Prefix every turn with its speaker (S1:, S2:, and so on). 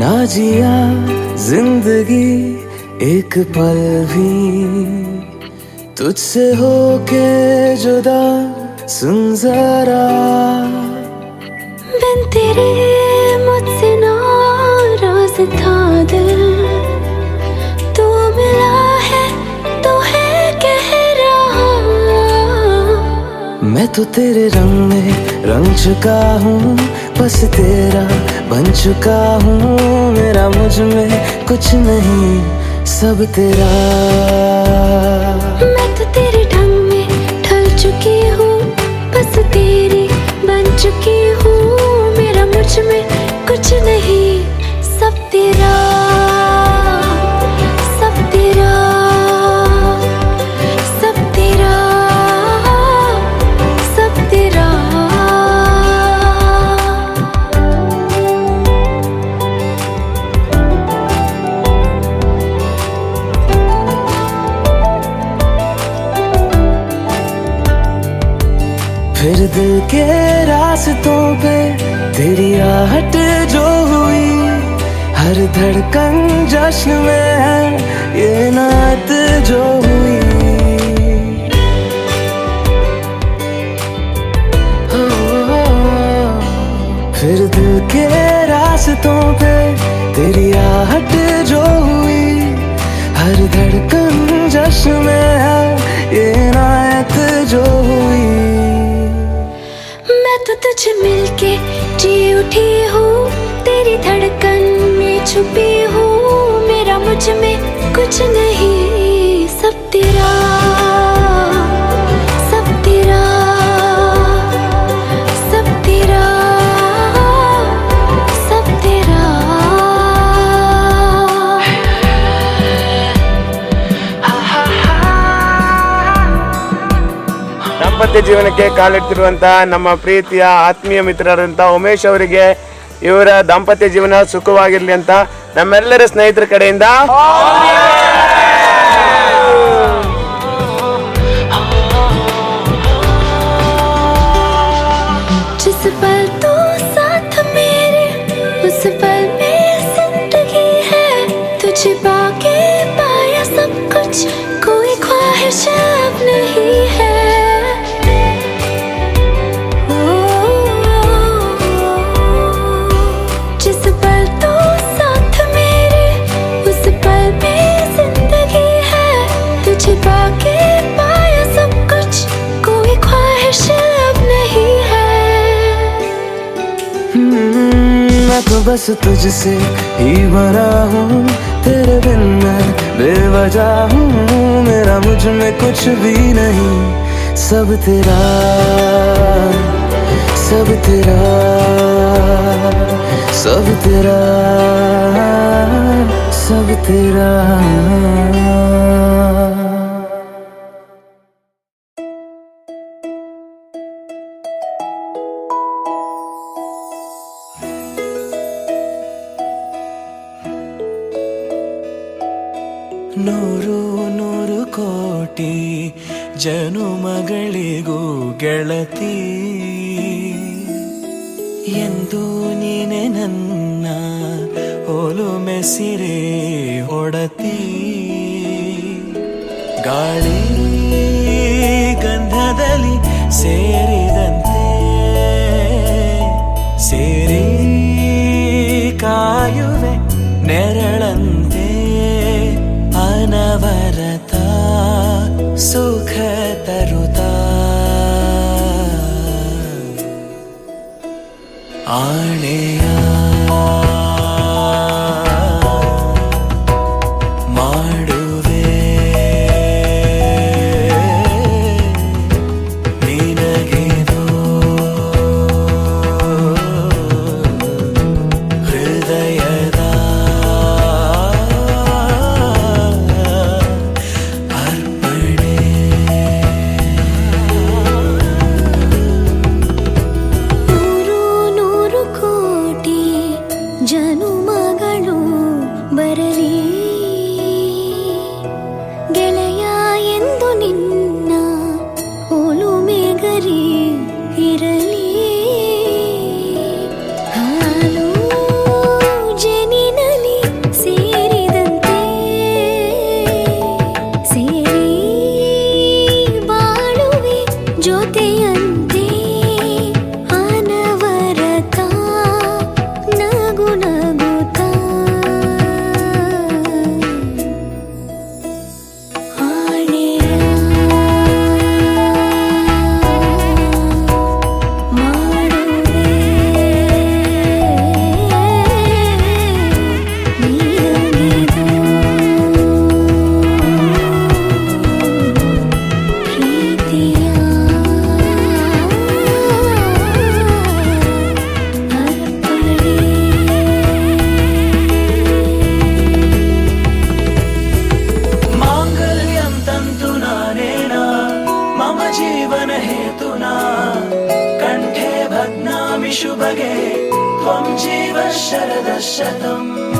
S1: ना जिया जिंदगी एक पल भी तुझसे होके जुदा, सुन जरा
S2: बिन तेरे मुझसे नाराज था दिल, तू मिला है तो है कह रहा।
S1: मैं तो तेरे रंग में रंग चुका हूँ, बस तेरा बन चुका हूँ। मेरा मुझ में कुछ नहीं, सब तेरा।
S2: मैं तो तेरे ढंग में ढल चुकी हूँ, बस तेरी बन चुकी हूँ। मेरा मुझ में कुछ नहीं, सब तेरा, सब तेरा, सब तेरा, सब तेरा।
S1: फिर दिल के रास्तों पे तेरी आहट जो हुई, हर धड़कन जश्न में है ये नात जो हुई। फिर दिल के रास्तों पे तेरी आहट जो हुई, हर धड़कन जश्न में है ये नात जो हुई।
S2: मैं तो तुझे मिलके जी उठी हूँ, तेरी धड़कन में छुपी हूँ। मेरा मुझ में कुछ नहीं, सब तेरा, सब तेरा, सब तेरा, सब तेरा।
S3: ದಾಂಪತ್ಯ ಜೀವನಕ್ಕೆ ಕಾಲಿಡ್ತಿರುವಂತ ನಮ್ಮ ಪ್ರೀತಿಯ ಆತ್ಮೀಯ ಮಿತ್ರರಂತ ಉಮೇಶ್ ಅವರಿಗೆ ಇವರ ದಾಂಪತ್ಯ ಜೀವನ ಸುಖವಾಗಿರ್ಲಿ ಅಂತ ನಮ್ಮೆಲ್ಲರ ಸ್ನೇಹಿತರ ಕಡೆಯಿಂದ
S2: जिस पल तू साथ मेरे, उस पल में जिंदगी है। तुझे पाके पाया सब कुछ, कोई ख्वाहिश अब नहीं है। जिस पल तू साथ मेरे, उस पल में जिंदगी है। तुझे पाके पाया सब कुछ, कोई ख्वाहिश अब नहीं है।
S1: मैं तो बस तुझसे ही बना हूँ, तेरे बिन मैं बेवजह हूँ। मेरा मुझ में कुछ भी नहीं, सब तेरा, सब तेरा, सब तेरा, सब तेरा। ನೂರು ನೂರು ಕೋಟಿ ಜನುಮಗಳಿಗೂ ಗೆಳತಿ, ಎಂದು ನೀನೆ ನನ್ನ ಒಲುಮೆ ಸಿರೆ ಹೊಡತಿ. ಗಾಳಿ ಗಂಧದಲ್ಲಿ ಸೇರಿದಂತೆ ಸೇರಿ ಕಾಯುವೆ ನೆರಳಂತೆ, ಅನವರತ ಸುಖ ತರುತ್ತಾ ಆಣೆಯ ಮಾಡುವೆ ನಿನಗೆದು ಹೃದಯದ
S2: ನೂರು ನೂರು ಕೋಟಿ ಜ್ಯೋತಿಯಂತೆ ಅನವರತ ನಗು ನಗುತ್ತ ಆಣೆಯ ಮಾಡುವೆ ನೀರಗಿದು ಪ್ರೀತಿಯ ಅರ್ಪಣೆ
S1: माङ्गल्यं तन्तु नानेन मम जीवन हेतुना कण्ठे बध्नामि शुभगे त्वं जीव शरदः शतम्